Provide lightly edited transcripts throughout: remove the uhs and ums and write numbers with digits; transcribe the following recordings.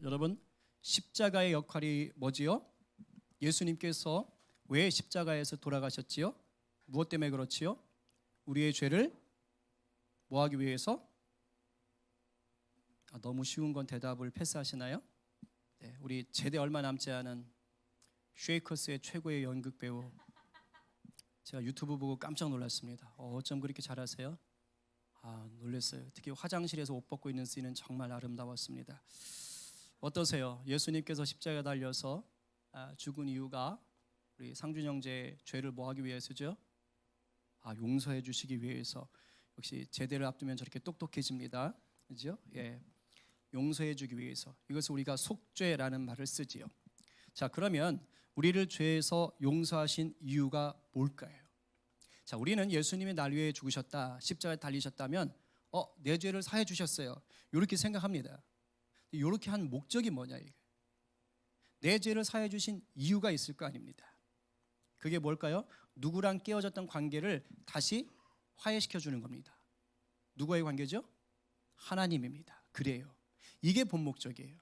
여러분, 십자가의 역할이 뭐지요? 예수님께서 왜 십자가에서 돌아가셨지요? 무엇 때문에 그렇지요? 우리의 죄를 뭐하기 위해서? 너무 쉬운 건 대답을 패스하시나요? 네, 우리 제대 얼마 남지 않은 쉐이커스의 최고의 연극 배우, 제가 유튜브 보고 깜짝 놀랐습니다. 어쩜 그렇게 잘하세요? 놀랐어요. 특히 화장실에서 옷 벗고 있는 씬은 정말 아름다웠습니다. 어떠세요? 예수님께서 십자가에 달려서 죽은 이유가 우리 상준 형제의 죄를 뭐하기 위해서죠? 용서해 주시기 위해서. 역시 제대를 앞두면 저렇게 똑똑해집니다. 그죠? 예, 용서해 주기 위해서. 이것을 우리가 속죄라는 말을 쓰지요. 자, 그러면 우리를 죄에서 용서하신 이유가 뭘까요? 자, 우리는 예수님이 날 위해 죽으셨다, 십자가에 달리셨다면 내 죄를 사해 주셨어요, 이렇게 생각합니다. 이렇게 한 목적이 뭐냐, 이게. 내 죄를 사해 주신 이유가 있을 거 아닙니다. 그게 뭘까요? 누구랑 깨어졌던 관계를 다시 화해시켜 주는 겁니다. 누구의 관계죠? 하나님입니다. 그래요. 이게 본 목적이에요.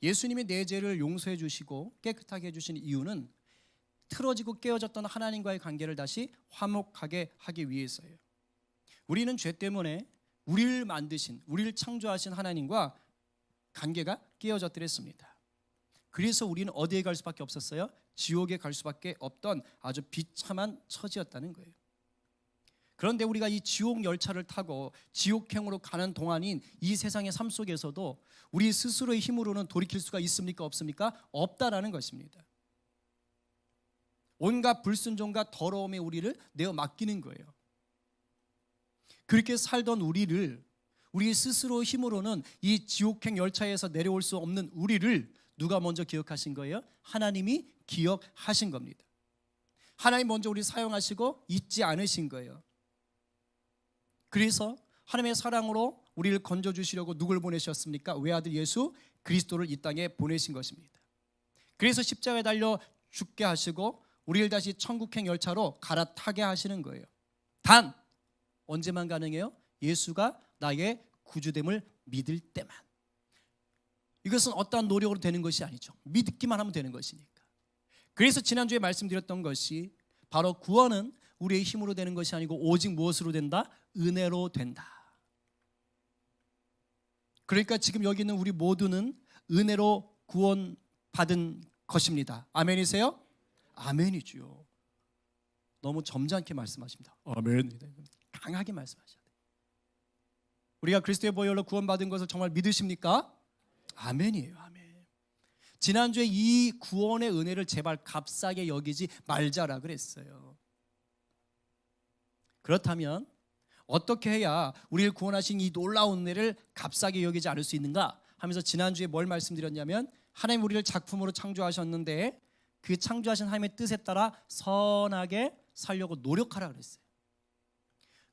예수님이 내 죄를 용서해 주시고 깨끗하게 해주신 이유는 틀어지고 깨어졌던 하나님과의 관계를 다시 화목하게 하기 위해서예요. 우리는 죄 때문에 우리를 만드신, 우리를 창조하신 하나님과 관계가 깨어졌더랬습니다. 그래서 우리는 어디에 갈 수밖에 없었어요? 지옥에 갈 수밖에 없던 아주 비참한 처지였다는 거예요. 그런데 우리가 이 지옥 열차를 타고 지옥행으로 가는 동안인 이 세상의 삶 속에서도 우리 스스로의 힘으로는 돌이킬 수가 있습니까? 없습니까? 없다라는 것입니다. 온갖 불순종과 더러움에 우리를 내어 맡기는 거예요. 그렇게 살던 우리를, 우리 스스로 힘으로는 이 지옥행 열차에서 내려올 수 없는 우리를 누가 먼저 기억하신 거예요? 하나님이 기억하신 겁니다. 하나님 먼저 우리 사용하시고 잊지 않으신 거예요. 그래서 하나님의 사랑으로 우리를 건져주시려고 누굴 보내셨습니까? 외아들 예수 그리스도를 이 땅에 보내신 것입니다. 그래서 십자가에 달려 죽게 하시고 우리를 다시 천국행 열차로 갈아타게 하시는 거예요. 단 언제만 가능해요? 예수가 나의 구주됨을 믿을 때만. 이것은 어떠한 노력으로 되는 것이 아니죠. 믿기만 하면 되는 것이니까. 그래서 지난주에 말씀드렸던 것이 바로 구원은 우리의 힘으로 되는 것이 아니고 오직 무엇으로 된다? 은혜로 된다. 그러니까 지금 여기 있는 우리 모두는 은혜로 구원받은 것입니다. 아멘이세요? 아멘이죠. 너무 점잖게 말씀하십니다. 아멘. 강하게 말씀하셔야 돼요. 우리가 그리스도의 보혈로 구원받은 것을 정말 믿으십니까? 아멘이에요. 아멘. 지난주에 이 구원의 은혜를 제발 값싸게 여기지 말자라 그랬어요. 그렇다면 어떻게 해야 우리를 구원하신 이 놀라운 은혜를 값싸게 여기지 않을 수 있는가 하면서 지난주에 뭘 말씀드렸냐면, 하나님 우리를 작품으로 창조하셨는데 그 창조하신 하나님의 뜻에 따라 선하게 살려고 노력하라 그랬어요.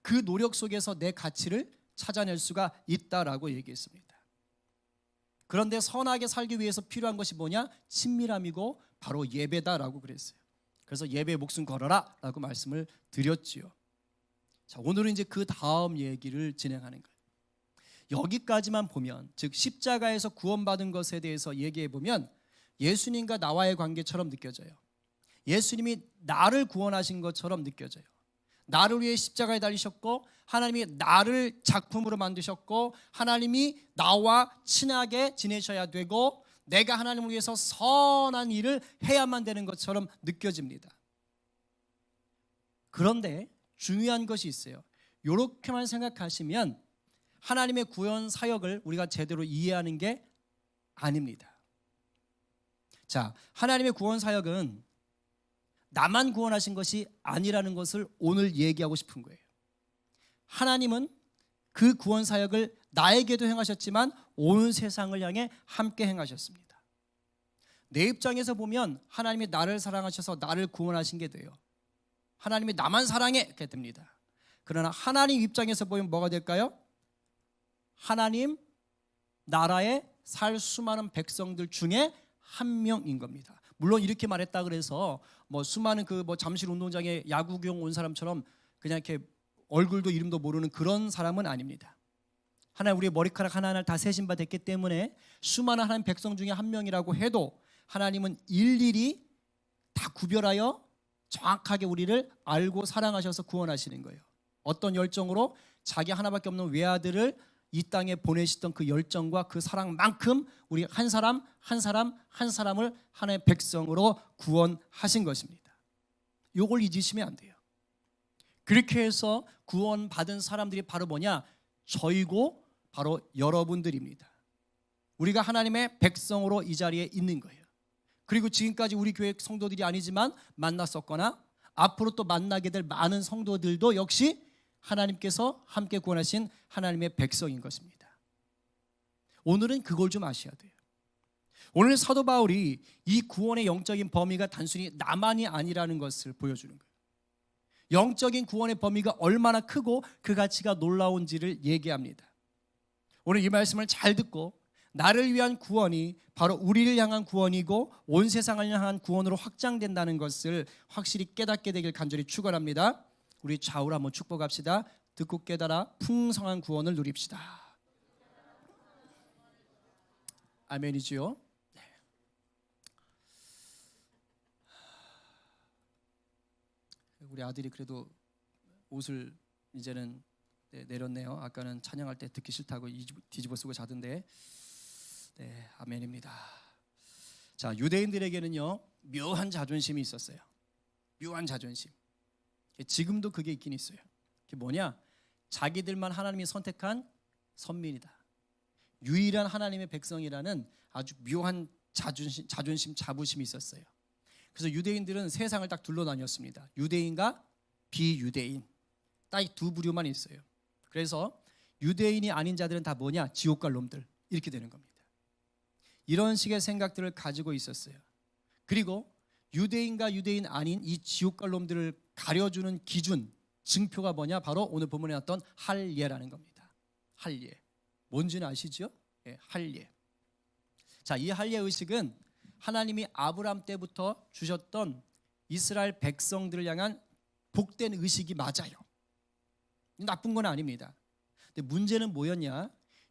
그 노력 속에서 내 가치를 찾아낼 수가 있다라고 얘기했습니다. 그런데 선하게 살기 위해서 필요한 것이 뭐냐? 친밀함이고 바로 예배다라고 그랬어요. 그래서 예배에 목숨 걸어라 라고 말씀을 드렸지요. 자, 오늘은 이제 그 다음 얘기를 진행하는 거예요. 여기까지만 보면, 즉 십자가에서 구원받은 것에 대해서 얘기해 보면 예수님과 나와의 관계처럼 느껴져요. 예수님이 나를 구원하신 것처럼 느껴져요. 나를 위해 십자가에 달리셨고 하나님이 나를 작품으로 만드셨고 하나님이 나와 친하게 지내셔야 되고 내가 하나님을 위해서 선한 일을 해야만 되는 것처럼 느껴집니다. 그런데 중요한 것이 있어요. 이렇게만 생각하시면 하나님의 구원 사역을 우리가 제대로 이해하는 게 아닙니다. 자, 하나님의 구원 사역은 나만 구원하신 것이 아니라는 것을 오늘 얘기하고 싶은 거예요. 하나님은 그 구원 사역을 나에게도 행하셨지만 온 세상을 향해 함께 행하셨습니다. 내 입장에서 보면 하나님이 나를 사랑하셔서 나를 구원하신 게 돼요. 하나님이 나만 사랑해 이렇게 됩니다. 그러나 하나님 입장에서 보면 뭐가 될까요? 하나님 나라에 살 수많은 백성들 중에 한 명인 겁니다. 물론 이렇게 말했다 그래서 수많은 잠실 운동장에 야구 구경 온 사람처럼 그냥 이렇게 얼굴도 이름도 모르는 그런 사람은 아닙니다. 하나님 우리의 머리카락 하나하나를 다 세신 바 됐기 때문에 수많은 하나님 백성 중에 한 명이라고 해도 하나님은 일일이 다 구별하여 정확하게 우리를 알고 사랑하셔서 구원하시는 거예요. 어떤 열정으로? 자기 하나밖에 없는 외아들을 이 땅에 보내시던 그 열정과 그 사랑만큼 우리 한 사람 한 사람 한 사람을 하나님의 백성으로 구원하신 것입니다. 이걸 잊으시면 안 돼요. 그렇게 해서 구원받은 사람들이 바로 뭐냐? 저희고 바로 여러분들입니다. 우리가 하나님의 백성으로 이 자리에 있는 거예요. 그리고 지금까지 우리 교회 성도들이 아니지만 만났었거나 앞으로 또 만나게 될 많은 성도들도 역시 하나님께서 함께 구원하신 하나님의 백성인 것입니다. 오늘은 그걸 좀 아셔야 돼요. 오늘 사도 바울이 이 구원의 영적인 범위가 단순히 나만이 아니라는 것을 보여주는 거예요. 영적인 구원의 범위가 얼마나 크고 그 가치가 놀라운지를 얘기합니다. 오늘 이 말씀을 잘 듣고 나를 위한 구원이 바로 우리를 향한 구원이고 온 세상을 향한 구원으로 확장된다는 것을 확실히 깨닫게 되길 간절히 축원합니다. 우리 좌우로 한번 축복합시다. 듣고 깨달아 풍성한 구원을 누립시다. 아멘이지요. 네. 우리 아들이 그래도 옷을 이제는 내렸네요. 아까는 찬양할 때 듣기 싫다고 뒤집어 쓰고 자던데. 네, 아멘입니다. 자, 유대인들에게는요 묘한 자존심이 있었어요. 묘한 자존심. 지금도 그게 있긴 있어요. 그게 뭐냐? 자기들만 하나님이 선택한 선민이다. 유일한 하나님의 백성이라는 아주 묘한 자존심, 자부심이 있었어요. 그래서 유대인들은 세상을 딱 둘러다녔습니다. 유대인과 비유대인 딱 두 부류만 있어요. 그래서 유대인이 아닌 자들은 다 뭐냐? 지옥 갈 놈들 이렇게 되는 겁니다. 이런 식의 생각들을 가지고 있었어요. 그리고 유대인과 유대인 아닌 이 지옥 갈 놈들을 가려주는 기준, 증표가 뭐냐? 바로 오늘 본문에 나왔던 할례라는 겁니다. 할례. 뭔지는 아시죠? 예, 할례. 자, 이 할례 의식은 하나님이 아브라함 때부터 주셨던 이스라엘 백성들을 향한 복된 의식이 맞아요. 나쁜 건 아닙니다. 근데 문제는 뭐였냐?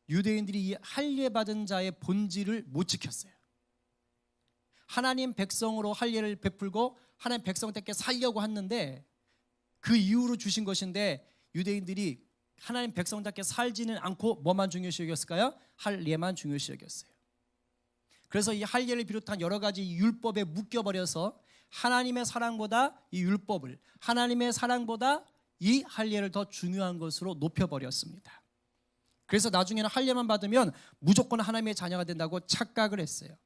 유대인들이 이 할례 받은 자의 본질을 못 지켰어요. 하나님 백성으로 할례를 베풀고 하나님 백성답게 살려고 했는데 그 이후로 주신 것인데 유대인들이 하나님 백성답게 살지는 않고 뭐만 중요시 여겼을까요? 할례만 중요시 여겼어요. 그래서 이 할례를 비롯한 여러 가지 율법에 묶여버려서 하나님의 사랑보다 이 율법을, 하나님의 사랑보다 이 할례를 더 중요한 것으로 높여버렸습니다. 그래서 나중에는 할례만 받으면 무조건 하나님의 자녀가 된다고 착각을 했어요.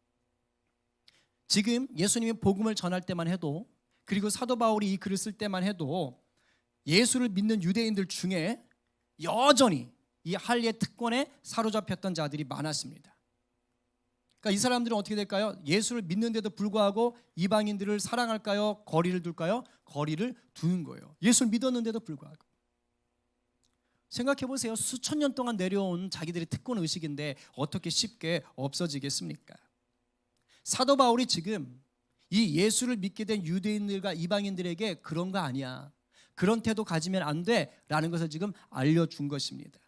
지금 예수님이 복음을 전할 때만 해도, 그리고 사도 바울이 이 글을 쓸 때만 해도 예수를 믿는 유대인들 중에 여전히 이 할례 특권에 사로잡혔던 자들이 많았습니다. 그러니까 이 사람들은 어떻게 될까요? 예수를 믿는데도 불구하고 이방인들을 사랑할까요? 거리를 둘까요? 거리를 두는 거예요. 예수를 믿었는데도 불구하고. 생각해 보세요. 수천 년 동안 내려온 자기들의 특권 의식인데 어떻게 쉽게 없어지겠습니까? 사도 바울이 지금 이 예수를 믿게 된 유대인들과 이방인들에게 그런 거 아니야, 그런 태도 가지면 안 돼라는 것을 지금 알려준 것입니다.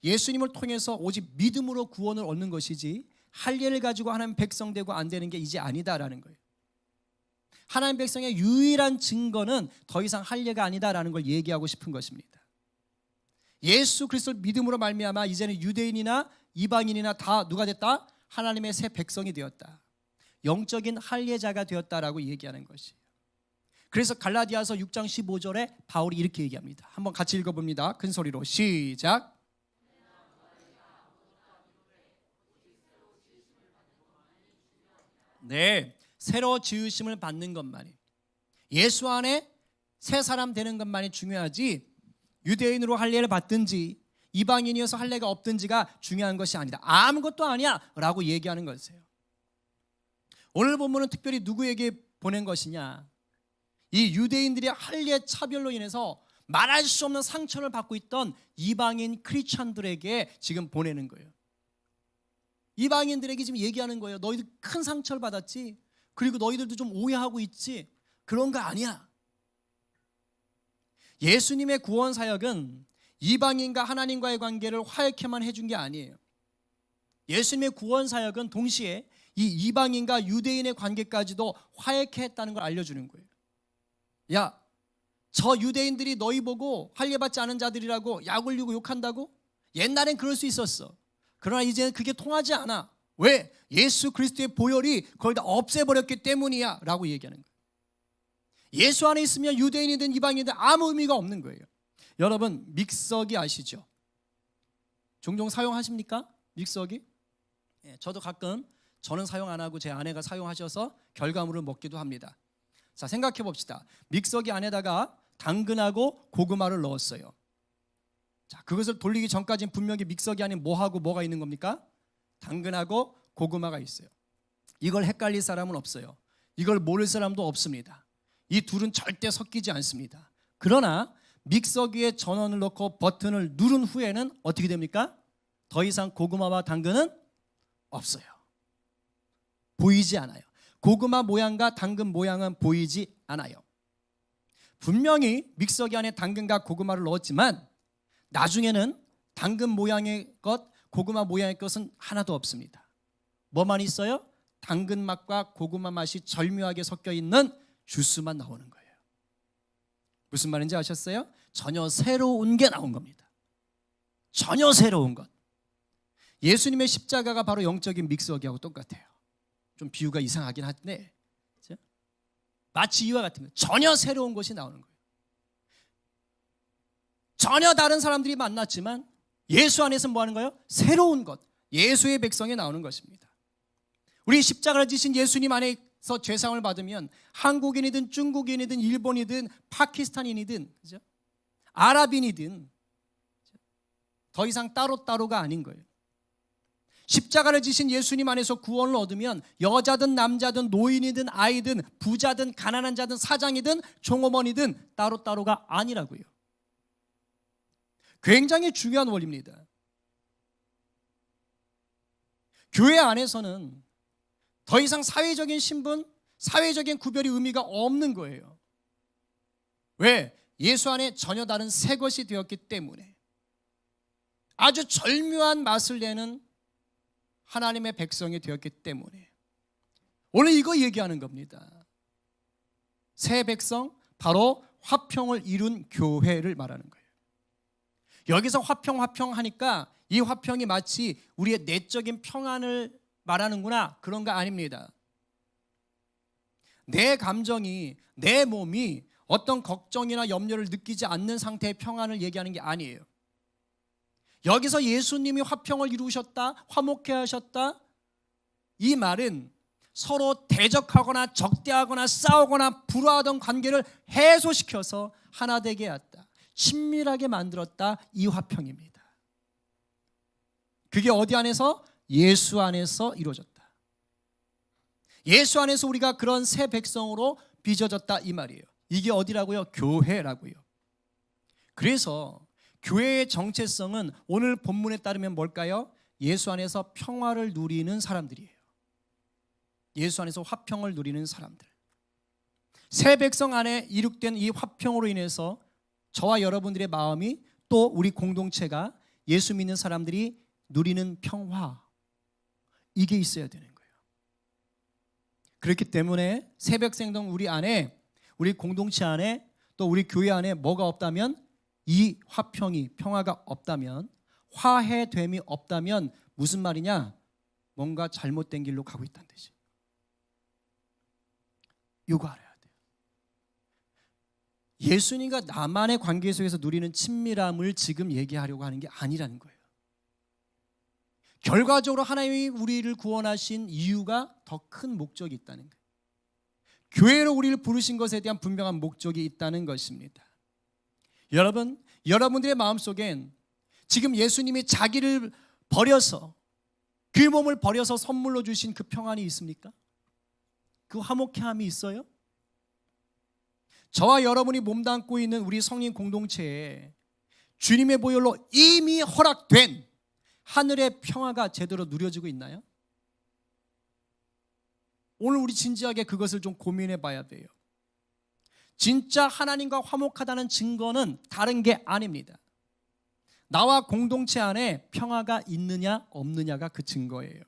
예수님을 통해서 오직 믿음으로 구원을 얻는 것이지 할례를 가지고 하나님 백성 되고 안 되는 게 이제 아니다라는 거예요. 하나님 백성의 유일한 증거는 더 이상 할례가 아니다라는 걸 얘기하고 싶은 것입니다. 예수 그리스도를 믿음으로 말미암아 이제는 유대인이나 이방인이나 다 누가 됐다? 하나님의 새 백성이 되었다. 영적인 할례자가 되었다라고 얘기하는 것이에요. 그래서 갈라디아서 6장 15절에 바울이 이렇게 얘기합니다. 한번 같이 읽어봅니다. 큰 소리로 시작. 네, 새로 지으심을 받는 것만이, 예수 안에 새 사람 되는 것만이 중요하지 유대인으로 할례를 받든지 이방인이어서 할례가 없든지가 중요한 것이 아니다. 아무것도 아니야 라고 얘기하는 것이에요. 오늘 본문은 특별히 누구에게 보낸 것이냐? 이 유대인들의 할례 차별로 인해서 말할 수 없는 상처를 받고 있던 이방인 크리스천들에게 지금 보내는 거예요. 이방인들에게 지금 얘기하는 거예요. 너희들 큰 상처를 받았지? 그리고 너희들도 좀 오해하고 있지? 그런 거 아니야. 예수님의 구원 사역은 이방인과 하나님과의 관계를 화해케만 해준 게 아니에요. 예수님의 구원 사역은 동시에 이 이방인과 유대인의 관계까지도 화해케 했다는 걸 알려주는 거예요. 야, 저 유대인들이 너희 보고 할례받지 않은 자들이라고 약 올리고 욕한다고? 옛날엔 그럴 수 있었어. 그러나 이제는 그게 통하지 않아. 왜? 예수 그리스도의 보혈이 거의 다 없애버렸기 때문이야 라고 얘기하는 거예요. 예수 안에 있으면 유대인이든 이방인이든 아무 의미가 없는 거예요. 여러분, 믹서기 아시죠? 종종 사용하십니까? 믹서기? 예, 저도 가끔, 저는 사용 안 하고 제 아내가 사용하셔서 결과물을 먹기도 합니다. 자, 생각해 봅시다. 믹서기 안에다가 당근하고 고구마를 넣었어요. 자, 그것을 돌리기 전까지는 분명히 믹서기 안에 뭐하고 뭐가 있는 겁니까? 당근하고 고구마가 있어요. 이걸 헷갈릴 사람은 없어요. 이걸 모를 사람도 없습니다. 이 둘은 절대 섞이지 않습니다. 그러나 믹서기에 전원을 넣고 버튼을 누른 후에는 어떻게 됩니까? 더 이상 고구마와 당근은 없어요. 보이지 않아요. 고구마 모양과 당근 모양은 보이지 않아요. 분명히 믹서기 안에 당근과 고구마를 넣었지만 나중에는 당근 모양의 것, 고구마 모양의 것은 하나도 없습니다. 뭐만 있어요? 당근 맛과 고구마 맛이 절묘하게 섞여 있는 주스만 나오는 거예요. 무슨 말인지 아셨어요? 전혀 새로운 게 나온 겁니다. 전혀 새로운 것. 예수님의 십자가가 바로 영적인 믹서기하고 똑같아요. 좀 비유가 이상하긴 한데 마치 이와 같은 거예요. 전혀 새로운 것이 나오는 거예요. 전혀 다른 사람들이 만났지만 예수 안에서 뭐 하는 거예요? 새로운 것, 예수의 백성이 나오는 것입니다. 우리 십자가를 지신 예수님 안에서 죄사함을 받으면 한국인이든 중국인이든 일본이든 파키스탄인이든 그죠? 아랍인이든 더 이상 따로따로가 아닌 거예요. 십자가를 지신 예수님 안에서 구원을 얻으면 여자든 남자든 노인이든 아이든 부자든 가난한 자든 사장이든 종업원이든 따로따로가 아니라고요. 굉장히 중요한 원리입니다. 교회 안에서는 더 이상 사회적인 신분, 사회적인 구별이 의미가 없는 거예요. 왜? 예수 안에 전혀 다른 새 것이 되었기 때문에. 아주 절묘한 맛을 내는 하나님의 백성이 되었기 때문에. 오늘 이거 얘기하는 겁니다. 새 백성, 바로 화평을 이룬 교회를 말하는 거예요. 여기서 화평 하니까 이 화평이 마치 우리의 내적인 평안을 말하는구나, 그런 거 아닙니다. 내 감정이, 내 몸이 어떤 걱정이나 염려를 느끼지 않는 상태의 평안을 얘기하는 게 아니에요. 여기서 예수님이 화평을 이루셨다, 화목해 하셨다, 이 말은 서로 대적하거나 적대하거나 싸우거나 불화하던 관계를 해소시켜서 하나 되게 했다, 친밀하게 만들었다, 이 화평입니다. 그게 어디 안에서? 예수 안에서 이루어졌다. 예수 안에서 우리가 그런 새 백성으로 빚어졌다, 이 말이에요. 이게 어디라고요? 교회라고요. 그래서 교회의 정체성은 오늘 본문에 따르면 뭘까요? 예수 안에서 평화를 누리는 사람들이에요. 예수 안에서 화평을 누리는 사람들. 새 백성 안에 이룩된 이 화평으로 인해서 저와 여러분들의 마음이, 또 우리 공동체가, 예수 믿는 사람들이 누리는 평화, 이게 있어야 되는 거예요. 그렇기 때문에 새 백성들 우리 안에, 우리 공동체 안에, 또 우리 교회 안에 뭐가 없다면, 이 화평이, 평화가 없다면, 화해됨이 없다면 무슨 말이냐? 뭔가 잘못된 길로 가고 있다는 뜻이에요. 이거 알아야 돼요. 예수님과 나만의 관계 속에서 누리는 친밀함을 지금 얘기하려고 하는 게 아니라는 거예요. 결과적으로 하나님이 우리를 구원하신 이유가 더 큰 목적이 있다는 거예요. 교회로 우리를 부르신 것에 대한 분명한 목적이 있다는 것입니다. 여러분, 여러분들의 마음속엔 지금 예수님이 자기를 버려서, 그 몸을 버려서 선물로 주신 그 평안이 있습니까? 그 화목함이 있어요? 저와 여러분이 몸담고 있는 우리 성인 공동체에 주님의 보혈로 이미 허락된 하늘의 평화가 제대로 누려지고 있나요? 오늘 우리 진지하게 그것을 좀 고민해 봐야 돼요. 진짜 하나님과 화목하다는 증거는 다른 게 아닙니다. 나와 공동체 안에 평화가 있느냐 없느냐가 그 증거예요.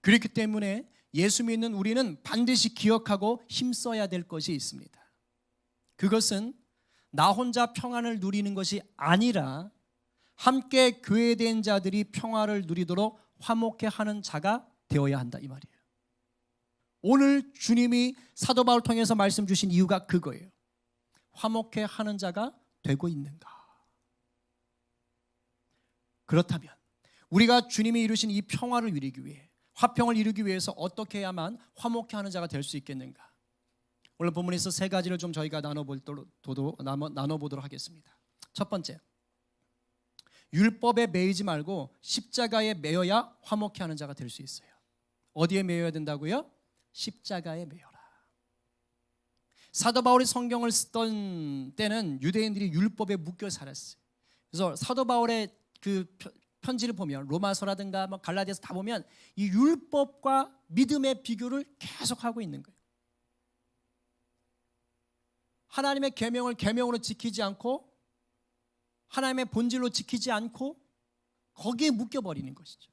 그렇기 때문에 예수 믿는 우리는 반드시 기억하고 힘써야 될 것이 있습니다. 그것은 나 혼자 평안을 누리는 것이 아니라 함께 교회된 자들이 평화를 누리도록 화목해 하는 자가 되어야 한다, 이 말이에요. 오늘 주님이 사도 바울을 통해서 말씀 주신 이유가 그거예요. 화목해 하는 자가 되고 있는가? 그렇다면 우리가 주님이 이루신 이 평화를 이루기 위해, 화평을 이루기 위해서 어떻게 해야만 화목해 하는 자가 될 수 있겠는가? 오늘 본문에서 세 가지를 좀 저희가 나눠보도록 하겠습니다. 첫 번째, 율법에 매이지 말고 십자가에 매여야 화목해 하는 자가 될 수 있어요. 어디에 매여야 된다고요? 십자가에 매여라. 사도 바울이 성경을 쓰던 때는 유대인들이 율법에 묶여 살았어요. 그래서 사도 바울의 그 편지를 보면 로마서라든가 갈라디아서 다 보면 이 율법과 믿음의 비교를 계속하고 있는 거예요. 하나님의 계명을 계명으로 지키지 않고 하나님의 본질로 지키지 않고 거기에 묶여버리는 것이죠.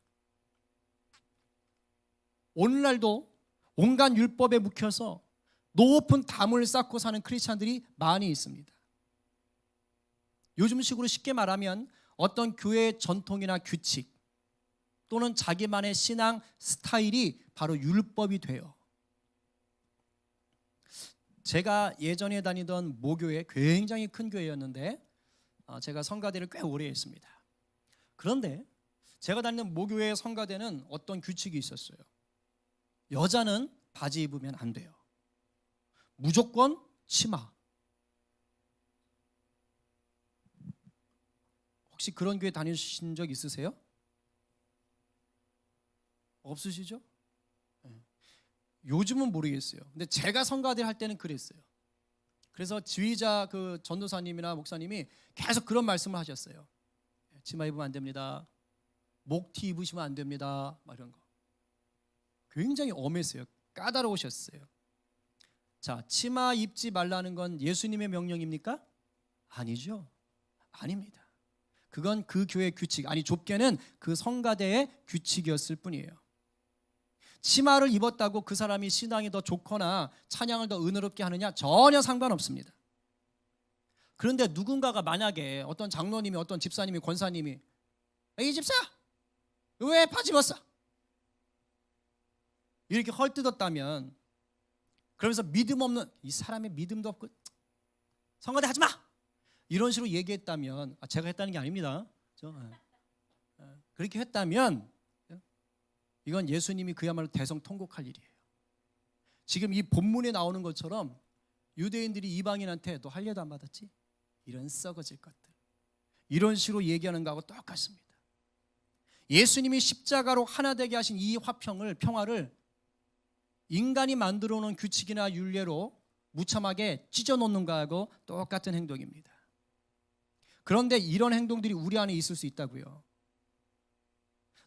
오늘날도 온갖 율법에 묶여서 높은 담을 쌓고 사는 크리스찬들이 많이 있습니다. 요즘식으로 쉽게 말하면 어떤 교회의 전통이나 규칙 또는 자기만의 신앙 스타일이 바로 율법이 돼요. 제가 예전에 다니던 모교회, 굉장히 큰 교회였는데 제가 성가대를 꽤 오래 했습니다. 그런데 제가 다니는 모교회 성가대는 어떤 규칙이 있었어요. 여자는 바지 입으면 안 돼요. 무조건 치마. 혹시 그런 교회 다니신 적 있으세요? 없으시죠? 요즘은 모르겠어요. 근데 제가 성가대 할 때는 그랬어요. 그래서 지휘자 그 전도사님이나 목사님이 계속 그런 말씀을 하셨어요. 치마 입으면 안 됩니다. 목티 입으시면 안 됩니다. 막 이런 거. 굉장히 엄했어요. 까다로우셨어요. 자, 치마 입지 말라는 건 예수님의 명령입니까? 아니죠. 아닙니다. 그건 그 교회의 규칙, 아니 좁게는 그 성가대의 규칙이었을 뿐이에요. 치마를 입었다고 그 사람이 신앙이 더 좋거나 찬양을 더 은혜롭게 하느냐? 전혀 상관없습니다. 그런데 누군가가 만약에 어떤 장로님이, 어떤 집사님이, 권사님이 이 집사 왜 바지 입었어? 이렇게 헐뜯었다면, 그러면서 믿음 없는, 이 사람의 믿음도 없고 성가대 하지 마! 이런 식으로 얘기했다면, 제가 했다는 게 아닙니다. 그렇게 했다면 이건 예수님이 그야말로 대성통곡할 일이에요. 지금 이 본문에 나오는 것처럼 유대인들이 이방인한테 너 할례도 안 받았지? 이런 썩어질 것들, 이런 식으로 얘기하는 거하고 똑같습니다. 예수님이 십자가로 하나 되게 하신 이 화평을, 평화를 인간이 만들어 놓은 규칙이나 율례로 무참하게 찢어놓는 거하고 똑같은 행동입니다. 그런데 이런 행동들이 우리 안에 있을 수 있다고요.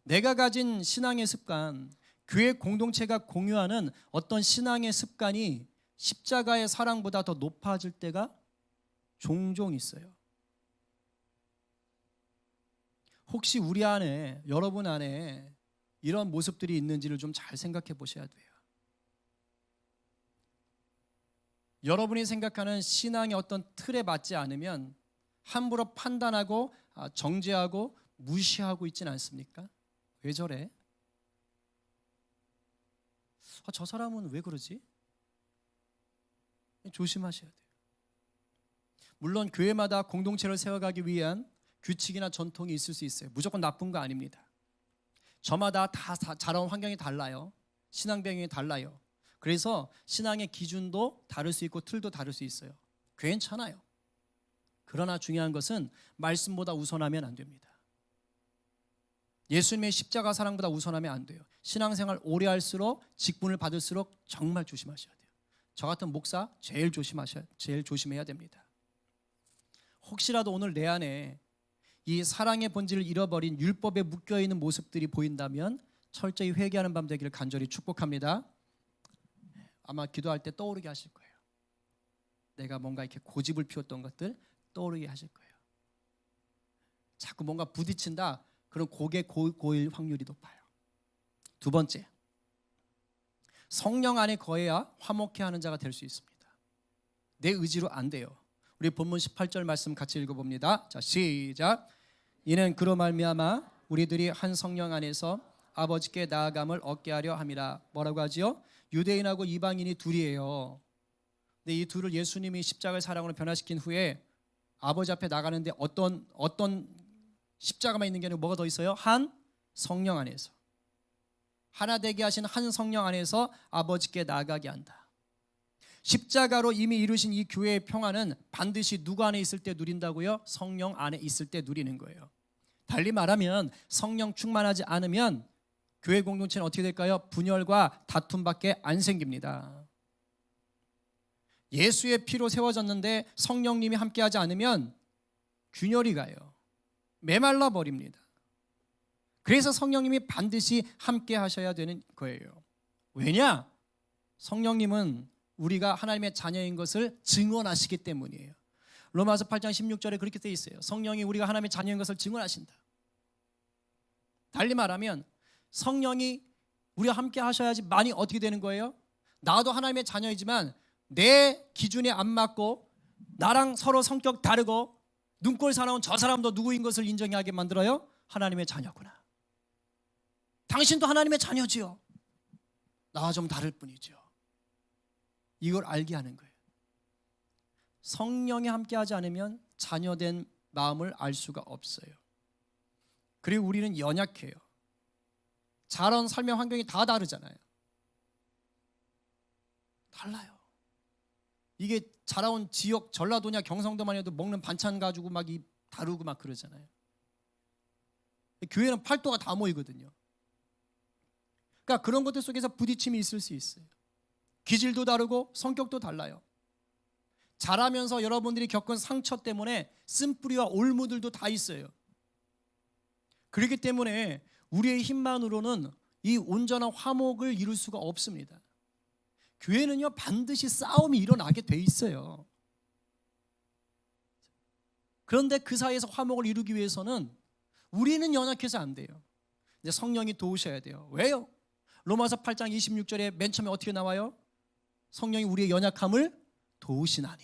내가 가진 신앙의 습관, 교회 공동체가 공유하는 어떤 신앙의 습관이 십자가의 사랑보다 더 높아질 때가 종종 있어요. 혹시 우리 안에, 여러분 안에 이런 모습들이 있는지를 좀 잘 생각해 보셔야 돼요. 여러분이 생각하는 신앙의 어떤 틀에 맞지 않으면 함부로 판단하고 정죄하고 무시하고 있지는 않습니까? 왜 저래? 저 사람은 왜 그러지? 조심하셔야 돼요. 물론 교회마다 공동체를 세워가기 위한 규칙이나 전통이 있을 수 있어요. 무조건 나쁜 거 아닙니다. 저마다 다 자라온 환경이 달라요. 신앙 배경이 달라요. 그래서 신앙의 기준도 다를 수 있고 틀도 다를 수 있어요. 괜찮아요. 그러나 중요한 것은 말씀보다 우선하면 안 됩니다. 예수님의 십자가 사랑보다 우선하면 안 돼요. 신앙생활 오래 할수록, 직분을 받을수록 정말 조심하셔야 돼요. 저 같은 목사 제일 조심해야 됩니다. 혹시라도 오늘 내 안에 이 사랑의 본질을 잃어버린 율법에 묶여있는 모습들이 보인다면 철저히 회개하는 밤 되기를 간절히 축복합니다. 아마 기도할 때 떠오르게 하실 거예요. 내가 뭔가 이렇게 고집을 피웠던 것들 떠오르게 하실 거예요. 자꾸 뭔가 부딪힌다. 그럼 고개 고일 확률이 높아요. 두 번째, 성령 안에 거해야 화목해하는 자가 될 수 있습니다. 내 의지로 안 돼요. 우리 본문 18절 말씀 같이 읽어봅니다. 자, 시작. 이는 그로 말미암아 우리들이 한 성령 안에서 아버지께 나아감을 얻게 하려 함이라. 뭐라고 하지요? 유대인하고 이방인이 둘이에요. 근데 이 둘을 예수님이 십자가의 사랑으로 변화시킨 후에 아버지 앞에 나가는데 어떤 십자가만 있는 게 아니고 뭐가 더 있어요? 한 성령 안에서 하나 되게 하신 한 성령 안에서 아버지께 나아가게 한다. 십자가로 이미 이루신 이 교회의 평안은 반드시 누구 안에 있을 때 누린다고요? 성령 안에 있을 때 누리는 거예요. 달리 말하면 성령 충만하지 않으면 교회 공동체는 어떻게 될까요? 분열과 다툼밖에 안 생깁니다. 예수의 피로 세워졌는데 성령님이 함께하지 않으면 균열이 가요. 메말라 버립니다. 그래서 성령님이 반드시 함께 하셔야 되는 거예요. 왜냐? 성령님은 우리가 하나님의 자녀인 것을 증언하시기 때문이에요. 로마서 8장 16절에 그렇게 돼 있어요. 성령이 우리가 하나님의 자녀인 것을 증언하신다. 달리 말하면 성령이 우리와 함께 하셔야지만이 어떻게 되는 거예요? 나도 하나님의 자녀이지만 내 기준에 안 맞고 나랑 서로 성격 다르고 눈꼴 사나운 저 사람도 누구인 것을 인정하게 만들어요. 하나님의 자녀구나. 당신도 하나님의 자녀지요. 나와 좀 다를 뿐이죠. 이걸 알게 하는 거예요. 성령이 함께하지 않으면 자녀된 마음을 알 수가 없어요. 그리고 우리는 연약해요. 자라온 삶의 환경이 다 다르잖아요. 달라요. 이게 자라온 지역 전라도냐 경상도만 해도 먹는 반찬 가지고 막 다르고 막 그러잖아요. 교회는 팔도가 다 모이거든요. 그러니까 그런 것들 속에서 부딪힘이 있을 수 있어요. 기질도 다르고 성격도 달라요. 자라면서 여러분들이 겪은 상처 때문에 쓴뿌리와 올무들도 다 있어요. 그렇기 때문에 우리의 힘만으로는 이 온전한 화목을 이룰 수가 없습니다. 교회는요 반드시 싸움이 일어나게 돼 있어요. 그런데 그 사이에서 화목을 이루기 위해서는 우리는 연약해서 안 돼요. 이제 성령이 도우셔야 돼요. 왜요? 로마서 8장 26절에 맨 처음에 어떻게 나와요? 성령이 우리의 연약함을 도우시나니.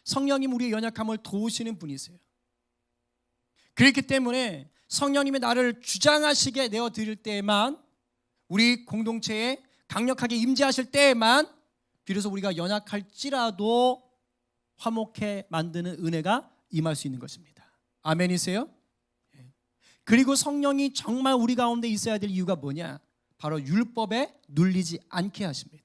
성령님 우리의 연약함을 도우시는 분이세요. 그렇기 때문에 성령님이 나를 주장하시게 내어드릴 때에만, 우리 공동체에 강력하게 임재하실 때에만 비로소 우리가 연약할지라도 화목해 만드는 은혜가 임할 수 있는 것입니다. 아멘이세요? 그리고 성령이 정말 우리 가운데 있어야 될 이유가 뭐냐? 바로 율법에 눌리지 않게 하십니다.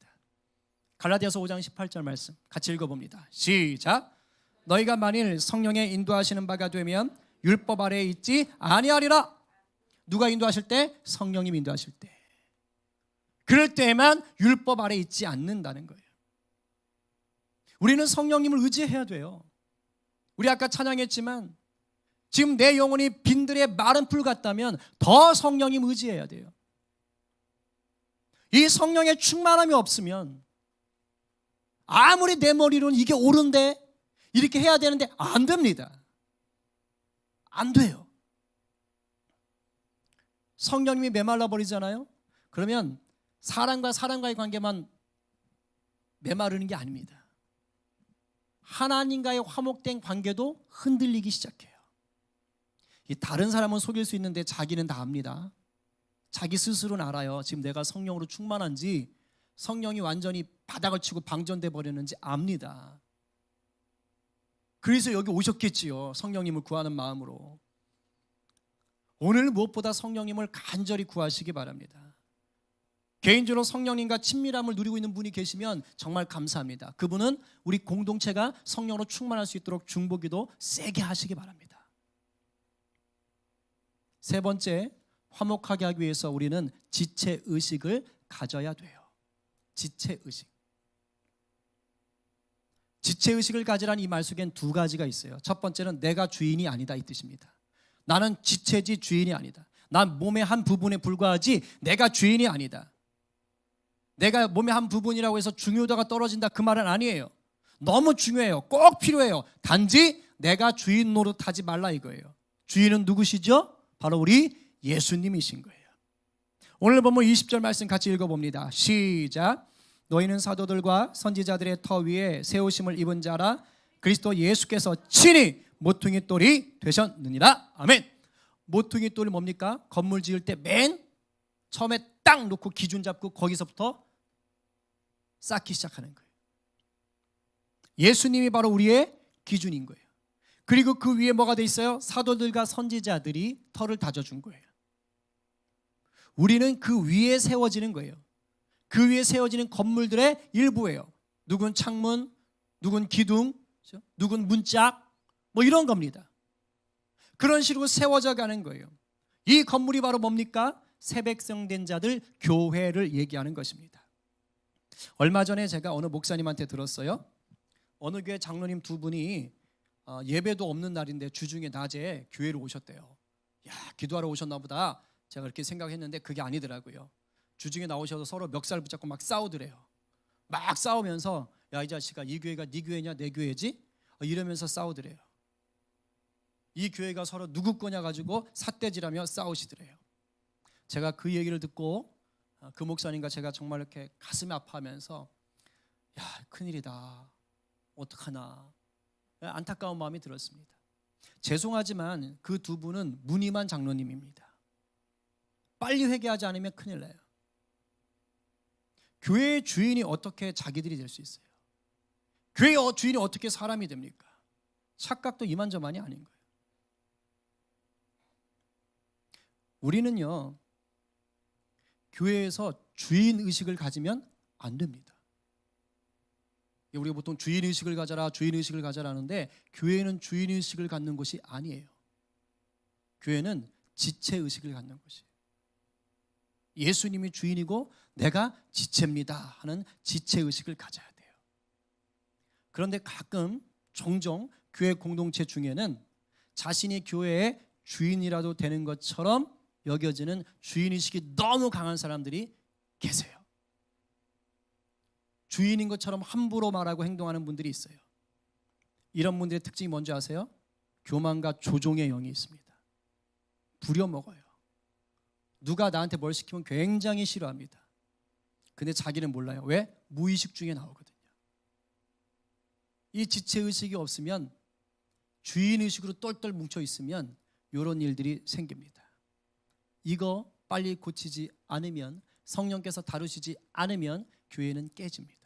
갈라디아서 5장 18절 말씀 같이 읽어봅니다. 시작. 너희가 만일 성령의 인도하시는 바가 되면 율법 아래에 있지 아니하리라. 누가 인도하실 때? 성령님 인도하실 때. 그럴 때에만 율법 아래에 있지 않는다는 거예요. 우리는 성령님을 의지해야 돼요. 우리 아까 찬양했지만 지금 내 영혼이 빈들의 마른 풀 같다면 더 성령님 의지해야 돼요. 이 성령의 충만함이 없으면 아무리 내 머리로는 이게 옳은데 이렇게 해야 되는데 안 됩니다. 안 돼요. 성령님이 메말라 버리잖아요. 그러면 사람과 사람과의 관계만 메마르는 게 아닙니다. 하나님과의 화목된 관계도 흔들리기 시작해요. 다른 사람은 속일 수 있는데 자기는 다 압니다. 자기 스스로는 알아요. 지금 내가 성령으로 충만한지, 성령이 완전히 바닥을 치고 방전돼 버렸는지 압니다. 그래서 여기 오셨겠지요. 성령님을 구하는 마음으로. 오늘 무엇보다 성령님을 간절히 구하시기 바랍니다. 개인적으로 성령님과 친밀함을 누리고 있는 분이 계시면 정말 감사합니다. 그분은 우리 공동체가 성령으로 충만할 수 있도록 중보기도 세게 하시기 바랍니다. 세 번째, 화목하게 하기 위해서 우리는 지체의식을 가져야 돼요. 지체의식. 지체의식을 가지라는 이 말 속엔 두 가지가 있어요. 첫 번째는 내가 주인이 아니다 이 뜻입니다. 나는 지체지 주인이 아니다. 난 몸의 한 부분에 불과하지 내가 주인이 아니다. 내가 몸의 한 부분이라고 해서 중요도가 떨어진다 그 말은 아니에요. 너무 중요해요. 꼭 필요해요. 단지 내가 주인 노릇하지 말라 이거예요. 주인은 누구시죠? 바로 우리 예수님이신 거예요. 오늘 본문 20절 말씀 같이 읽어봅니다. 시작. 너희는 사도들과 선지자들의 터 위에 세우심을 입은 자라. 그리스도 예수께서 친히 모퉁이 돌이 되셨느니라. 아멘. 모퉁이 돌이 뭡니까? 건물 지을 때 맨 처음에 딱 놓고 기준 잡고 거기서부터 쌓기 시작하는 거예요. 예수님이 바로 우리의 기준인 거예요. 그리고 그 위에 뭐가 돼 있어요? 사도들과 선지자들이 터를 다져준 거예요. 우리는 그 위에 세워지는 거예요. 그 위에 세워지는 건물들의 일부예요. 누군 창문, 누군 기둥, 누군 문짝, 뭐 이런 겁니다. 그런 식으로 세워져 가는 거예요. 이 건물이 바로 뭡니까? 새 백성된 자들 교회를 얘기하는 것입니다. 얼마 전에 제가 어느 목사님한테 들었어요. 어느 교회 장로님 두 분이 예배도 없는 날인데 주중에 낮에 교회로 오셨대요. 야, 기도하러 오셨나 보다. 제가 그렇게 생각했는데 그게 아니더라고요. 주중에 나오셔서 서로 멱살 붙잡고 막 싸우더래요. 막 싸우면서 야, 이 자식아, 이 교회가 네 교회냐 내 교회지? 이러면서 싸우더래요. 이 교회가 서로 누구 거냐 가지고 삿대질하며 싸우시더래요. 제가 그 얘기를 듣고 그 목사님과 제가 정말 이렇게 가슴이 아파하면서 야, 큰일이다. 어떡하나. 안타까운 마음이 들었습니다. 죄송하지만 그 두 분은 무늬만 장로님입니다. 빨리 회개하지 않으면 큰일 나요. 교회의 주인이 어떻게 자기들이 될 수 있어요? 교회의 주인이 어떻게 사람이 됩니까? 착각도 이만저만이 아닌 거예요. 우리는요, 교회에서 주인의식을 가지면 안 됩니다. 우리가 보통 주인의식을 가져라, 주인의식을 가져라 하는데 교회는 주인의식을 갖는 곳이 아니에요. 교회는 지체의식을 갖는 곳이에요. 예수님이 주인이고 내가 지체입니다 하는 지체의식을 가져야 돼요. 그런데 가끔 종종 교회 공동체 중에는 자신이 교회의 주인이라도 되는 것처럼 여겨지는 주인의식이 너무 강한 사람들이 계세요. 주인인 것처럼 함부로 말하고 행동하는 분들이 있어요. 이런 분들의 특징이 뭔지 아세요? 교만과 조종의 영이 있습니다. 부려먹어요. 누가 나한테 뭘 시키면 굉장히 싫어합니다. 근데 자기는 몰라요. 왜? 무의식 중에 나오거든요. 이 지체의식이 없으면, 주인의식으로 똘똘 뭉쳐 있으면 이런 일들이 생깁니다. 이거 빨리 고치지 않으면, 성령께서 다루시지 않으면 교회는 깨집니다.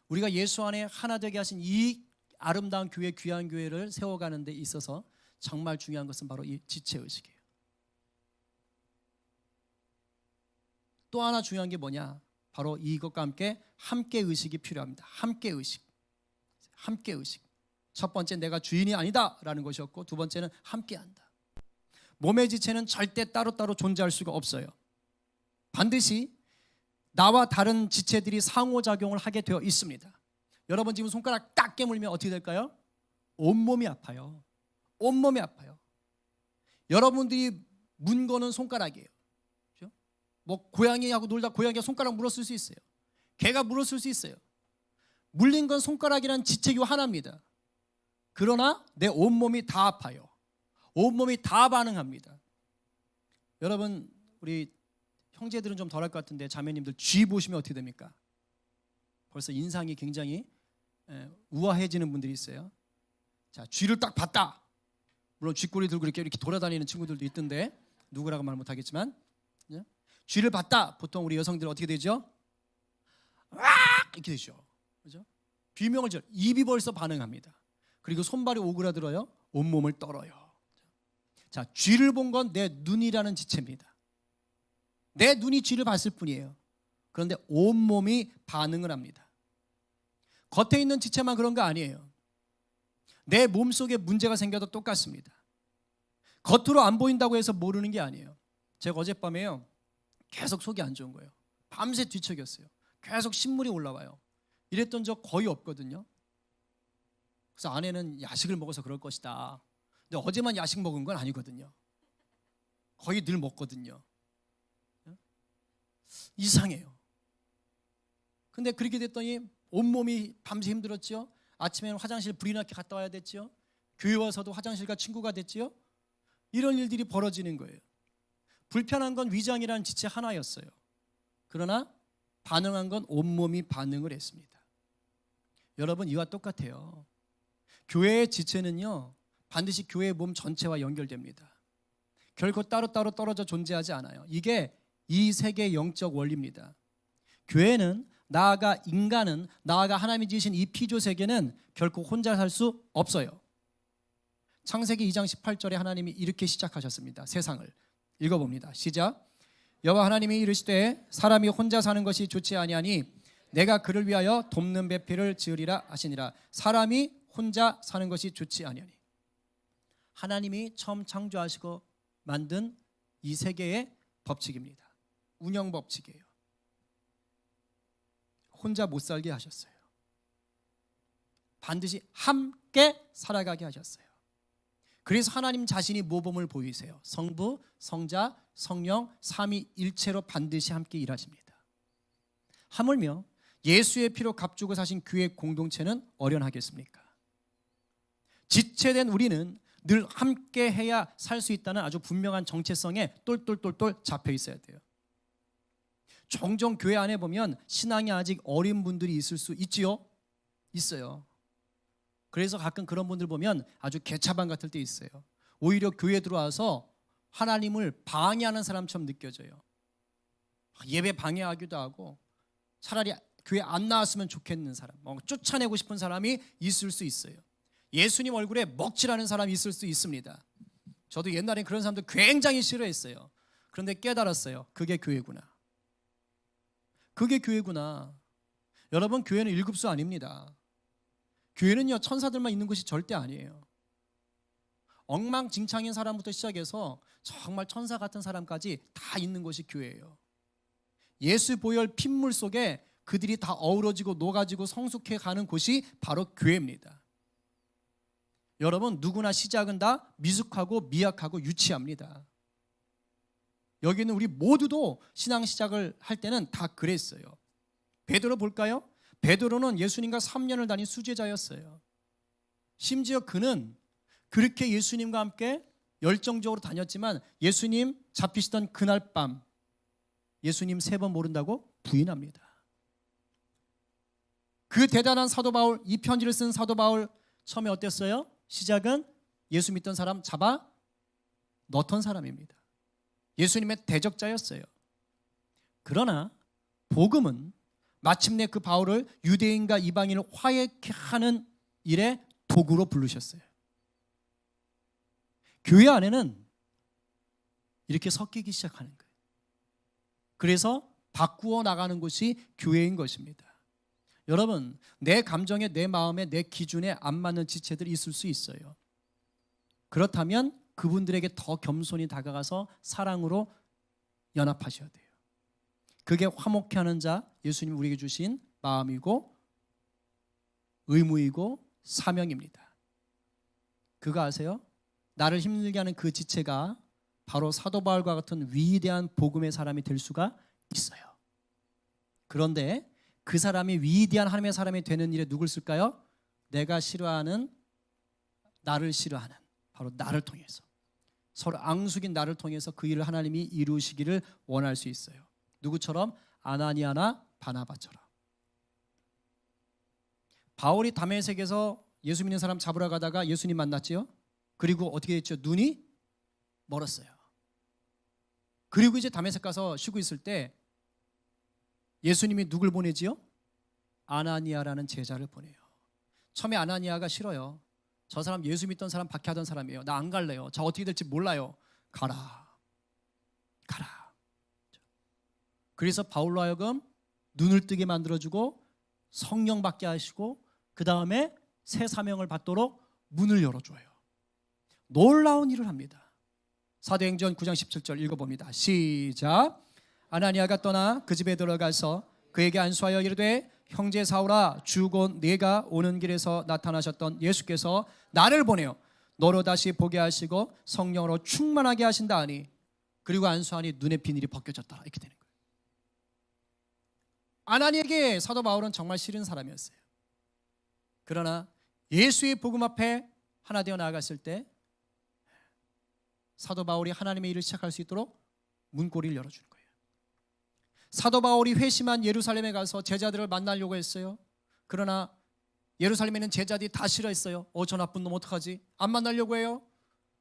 우리가 예수 안에 하나 되게 하신 이 아름다운 교회, 귀한 교회를 세워가는 데 있어서 정말 중요한 것은 바로 이 지체의식이에요. 또 하나 중요한 게 뭐냐? 바로 이것과 함께 의식이 필요합니다. 함께 의식. 함께 의식. 첫 번째, 내가 주인이 아니다라는 것이었고, 두 번째는 함께한다. 몸의 지체는 절대 따로따로 존재할 수가 없어요. 반드시 나와 다른 지체들이 상호작용을 하게 되어 있습니다. 여러분 지금 손가락 딱 깨물면 어떻게 될까요? 온몸이 아파요. 온몸이 아파요. 여러분들이 문 거는 손가락이에요. 그렇죠? 뭐 고양이하고 놀다 고양이가 손가락 물었을 수 있어요. 개가 물었을 수 있어요. 물린 건 손가락이란 지체교 하나입니다. 그러나 내 온몸이 다 아파요. 온몸이 다 반응합니다. 여러분, 우리 형제들은 좀 덜할 것 같은데 자매님들 쥐 보시면 어떻게 됩니까? 벌써 인상이 굉장히 우아해지는 분들이 있어요. 자, 쥐를 딱 봤다. 물론 쥐꼬리 들고 이렇게 돌아다니는 친구들도 있던데 누구라고 말 못하겠지만, 쥐를 봤다. 보통 우리 여성들 어떻게 되죠? 이렇게 되죠. 그죠? 비명을 지어. 입이 벌써 반응합니다. 그리고 손발이 오그라들어요. 온몸을 떨어요. 자, 쥐를 본 건 내 눈이라는 지체입니다. 내 눈이 쥐를 봤을 뿐이에요. 그런데 온몸이 반응을 합니다. 겉에 있는 지체만 그런 거 아니에요. 내 몸속에 문제가 생겨도 똑같습니다. 겉으로 안 보인다고 해서 모르는 게 아니에요. 제가 어젯밤에요, 계속 속이 안 좋은 거예요. 밤새 뒤척였어요. 계속 신물이 올라와요. 이랬던 적 거의 없거든요. 그래서 아내는 야식을 먹어서 그럴 것이다. 근데 어제만 야식 먹은 건 아니거든요. 거의 늘 먹거든요. 이상해요. 근데 그렇게 됐더니 온몸이 밤새 힘들었죠. 아침에는 화장실 불이 나게 갔다 와야 됐죠. 교회 와서도 화장실과 친구가 됐지요. 이런 일들이 벌어지는 거예요. 불편한 건 위장이라는 지체 하나였어요. 그러나 반응한 건 온몸이 반응을 했습니다. 여러분, 이와 똑같아요. 교회의 지체는요, 반드시 교회의 몸 전체와 연결됩니다. 결코 따로따로 떨어져 존재하지 않아요. 이게 이 세계의 영적 원리입니다. 교회는, 나아가 인간은, 나아가 하나님이 지으신 이 피조 세계는 결코 혼자 살 수 없어요. 창세기 2장 18절에 하나님이 이렇게 시작하셨습니다. 세상을 읽어봅니다. 시작. 여호와 하나님이 이르시되 사람이 혼자 사는 것이 좋지 아니하니 내가 그를 위하여 돕는 배필을 지으리라 하시니라. 사람이 혼자 사는 것이 좋지 아니하니. 하나님이 처음 창조하시고 만든 이 세계의 법칙입니다. 운영 법칙이에요. 혼자 못 살게 하셨어요. 반드시 함께 살아가게 하셨어요. 그래서 하나님 자신이 모범을 보이세요. 성부, 성자, 성령, 삼위일체로 반드시 함께 일하십니다. 하물며 예수의 피로 값주고 사신 교회 공동체는 어련하겠습니까? 지체된 우리는 늘 함께 해야 살 수 있다는 아주 분명한 정체성에 똘똘똘똘 잡혀 있어야 돼요. 종종 교회 안에 보면 신앙이 아직 어린 분들이 있을 수 있지요? 있어요. 그래서 가끔 그런 분들 보면 아주 개차반 같을 때 있어요. 오히려 교회에 들어와서 하나님을 방해하는 사람처럼 느껴져요. 예배 방해하기도 하고 차라리 교회 안 나왔으면 좋겠는 사람, 쫓아내고 싶은 사람이 있을 수 있어요. 예수님 얼굴에 먹칠하는 사람이 있을 수 있습니다. 저도 옛날엔 그런 사람들 굉장히 싫어했어요. 그런데 깨달았어요. 그게 교회구나. 그게 교회구나. 여러분, 교회는 일급수 아닙니다. 교회는요, 천사들만 있는 곳이 절대 아니에요. 엉망진창인 사람부터 시작해서 정말 천사 같은 사람까지 다 있는 곳이 교회예요. 예수 보혈 핏물 속에 그들이 다 어우러지고 녹아지고 성숙해 가는 곳이 바로 교회입니다. 여러분, 누구나 시작은 다 미숙하고 미약하고 유치합니다. 여기는 우리 모두도 신앙 시작을 할 때는 다 그랬어요. 베드로 볼까요? 베드로는 예수님과 3년을 다닌 수제자였어요. 심지어 그는 그렇게 예수님과 함께 열정적으로 다녔지만 예수님 잡히시던 그날 밤 예수님 3번 모른다고 부인합니다. 그 대단한 사도 바울, 이 편지를 쓴 사도 바울 처음에 어땠어요? 시작은 예수 믿던 사람 잡아 넣던 사람입니다. 예수님의 대적자였어요. 그러나 복음은 마침내 그 바울을 유대인과 이방인을 화해케 하는 일에 도구로 부르셨어요. 교회 안에는 이렇게 섞이기 시작하는 거예요. 그래서 바꾸어 나가는 것이 교회인 것입니다. 여러분, 내 감정에, 내 마음에, 내 기준에 안 맞는 지체들이 있을 수 있어요. 그렇다면 그분들에게 더 겸손히 다가가서 사랑으로 연합하셔야 돼요. 그게 화목케 하는 자, 예수님이 우리에게 주신 마음이고 의무이고 사명입니다. 그거 아세요? 나를 힘들게 하는 그 지체가 바로 사도 바울과 같은 위대한 복음의 사람이 될 수가 있어요. 그런데 그 사람이 위대한 하나님의 사람이 되는 일에 누굴 쓸까요? 내가 싫어하는, 나를 싫어하는, 바로 나를 통해서, 서로 앙숙인 나를 통해서 그 일을 하나님이 이루시기를 원할 수 있어요. 누구처럼? 아나니아나 바나바처럼. 바울이 다메섹에서 예수 믿는 사람 잡으러 가다가 예수님 만났지요. 그리고 어떻게 했죠? 눈이 멀었어요. 그리고 이제 다메섹 가서 쉬고 있을 때 예수님이 누굴 보내지요? 아나니아라는 제자를 보내요. 처음에 아나니아가 싫어요. 저 사람 예수 믿던 사람 박해하던 사람이에요. 나 안 갈래요. 저 어떻게 될지 몰라요. 가라. 그래서 바울로 하여금 눈을 뜨게 만들어주고 성령 받게 하시고 그 다음에 새 사명을 받도록 문을 열어줘요. 놀라운 일을 합니다. 사도행전 9장 17절 읽어봅니다. 시작. 아나니아가 떠나 그 집에 들어가서 그에게 안수하여 이르되 형제 사울아, 주곧 네가 오는 길에서 나타나셨던 예수께서 나를 보내어 너로 다시 보게 하시고 성령으로 충만하게 하신다 하니, 그리고 안수하니 눈의 비늘이 벗겨졌더라. 이렇게 되는 거예요. 아나니에게 사도 바울은 정말 싫은 사람이었어요. 그러나 예수의 복음 앞에 하나 되어 나아갔을 때 사도 바울이 하나님의 일을 시작할 수 있도록 문고리를 열어주는 거예요. 사도 바울이 회심한 예루살렘에 가서 제자들을 만나려고 했어요. 그러나 예루살렘에 있는 제자들이 다 싫어했어요. 저 나쁜 놈 어떡하지? 안 만나려고 해요.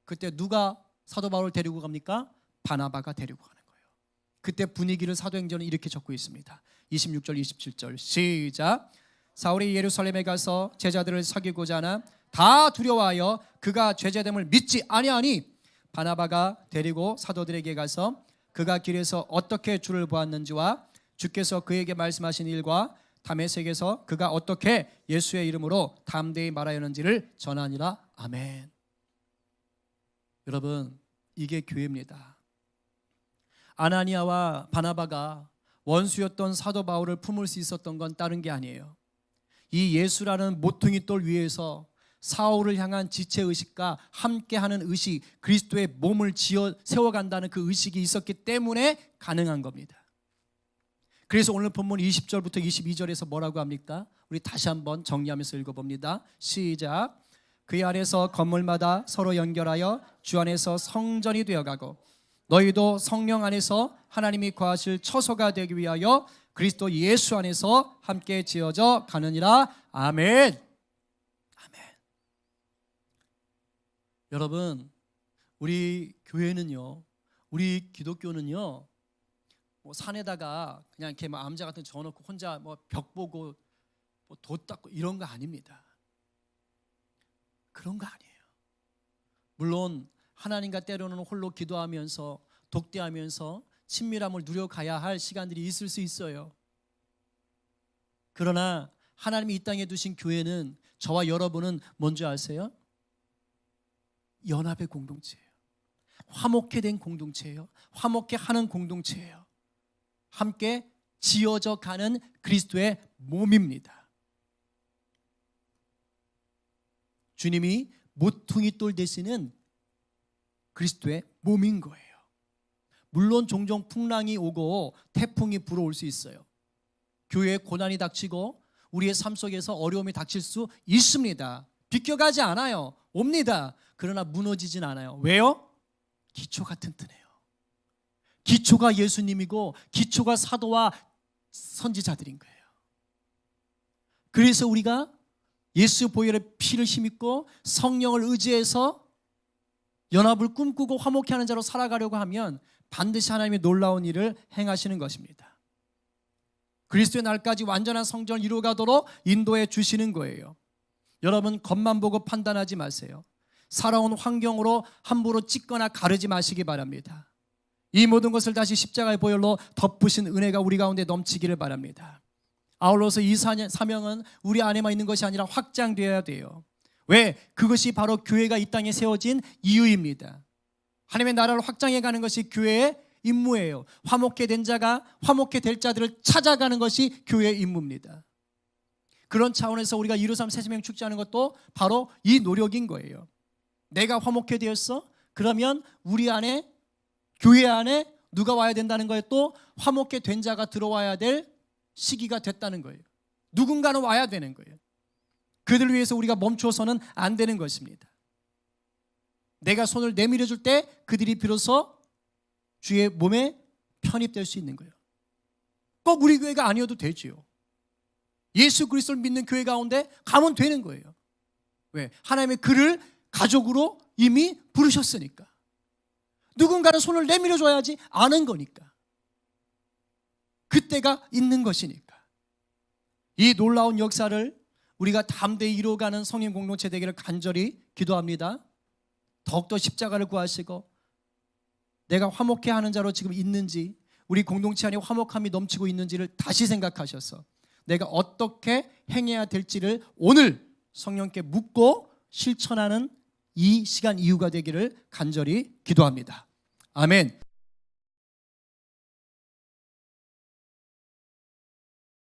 그때 누가 사도 바울을 데리고 갑니까? 바나바가 데리고 가는 거예요. 그때 분위기를 사도행전은 이렇게 적고 있습니다. 26절 27절 시작. 사울이 예루살렘에 가서 제자들을 사귀고자 하나 다 두려워하여 그가 죄제됨을 믿지 아니하니 바나바가 데리고 사도들에게 가서 그가 길에서 어떻게 주를 보았는지와 주께서 그에게 말씀하신 일과 다메섹에서 그가 어떻게 예수의 이름으로 담대히 말하였는지를 전하니라. 아멘. 여러분, 이게 교회입니다. 아나니아와 바나바가 원수였던 사도 바울을 품을 수 있었던 건 다른 게 아니에요. 이 예수라는 모퉁이 돌 위에서 사울을 향한 지체의식과 함께하는 의식, 그리스도의 몸을 지어 세워간다는 그 의식이 있었기 때문에 가능한 겁니다. 그래서 오늘 본문 20절부터 22절에서 뭐라고 합니까? 우리 다시 한번 정리하면서 읽어봅니다. 시작. 그의 안에서 건물마다 서로 연결하여 주 안에서 성전이 되어가고 너희도 성령 안에서 하나님이 거하실 처소가 되기 위하여 그리스도 예수 안에서 함께 지어져 가느니라. 아멘. 아멘. 여러분, 우리 교회는요, 우리 기독교는요, 뭐 산에다가 그냥 이렇게 뭐 암자 같은 거 저어놓고 혼자 뭐 벽 보고 뭐 돛 닦고 이런 거 아닙니다. 그런 거 아니에요. 물론 하나님과 때로는 홀로 기도하면서 독대하면서 친밀함을 누려가야 할 시간들이 있을 수 있어요. 그러나 하나님이 이 땅에 두신 교회는 저와 여러분은 뭔지 아세요? 연합의 공동체예요. 화목해 된 공동체예요. 화목해 하는 공동체예요. 함께 지어져 가는 그리스도의 몸입니다. 주님이 모퉁이 돌 되시는 그리스도의 몸인 거예요. 물론 종종 풍랑이 오고 태풍이 불어올 수 있어요. 교회에 고난이 닥치고 우리의 삶 속에서 어려움이 닥칠 수 있습니다. 비껴가지 않아요. 옵니다. 그러나 무너지진 않아요. 왜요? 기초가 튼튼해요. 기초가 예수님이고 기초가 사도와 선지자들인 거예요. 그래서 우리가 예수 보혈의 피를 힘입고 성령을 의지해서 연합을 꿈꾸고 화목해 하는 자로 살아가려고 하면 반드시 하나님의 놀라운 일을 행하시는 것입니다. 그리스도의 날까지 완전한 성전을 이루어가도록 인도해 주시는 거예요. 여러분, 겉만 보고 판단하지 마세요. 살아온 환경으로 함부로 찢거나 가르지 마시기 바랍니다. 이 모든 것을 다시 십자가의 보혈로 덮으신 은혜가 우리 가운데 넘치기를 바랍니다. 아울러서 이 사명은 우리 안에만 있는 것이 아니라 확장되어야 돼요. 왜? 그것이 바로 교회가 이 땅에 세워진 이유입니다. 하나님의 나라를 확장해가는 것이 교회의 임무예요. 화목해 된 자가 화목해 될 자들을 찾아가는 것이 교회의 임무입니다. 그런 차원에서 우리가 이루삼 새생명 축제하는 것도 바로 이 노력인 거예요. 내가 화목해 되었어? 그러면 우리 안에, 교회 안에 누가 와야 된다는 거예요? 또 화목해 된 자가 들어와야 될 시기가 됐다는 거예요. 누군가는 와야 되는 거예요. 그들을 위해서 우리가 멈추어서는 안 되는 것입니다. 내가 손을 내밀어 줄 때 그들이 비로소 주의 몸에 편입될 수 있는 거예요. 꼭 우리 교회가 아니어도 되지요. 예수 그리스도를 믿는 교회 가운데 가면 되는 거예요. 왜? 하나님의 그를 가족으로 이미 부르셨으니까. 누군가는 손을 내밀어 줘야지 아는 거니까. 그때가 있는 것이니까. 이 놀라운 역사를 우리가 담대히 이루어가는 성령 공동체 되기를 간절히 기도합니다. 더욱더 십자가를 구하시고 내가 화목해 하는 자로 지금 있는지, 우리 공동체 안에 화목함이 넘치고 있는지를 다시 생각하셔서 내가 어떻게 행해야 될지를 오늘 성령께 묻고 실천하는 이 시간 이후가 되기를 간절히 기도합니다. 아멘.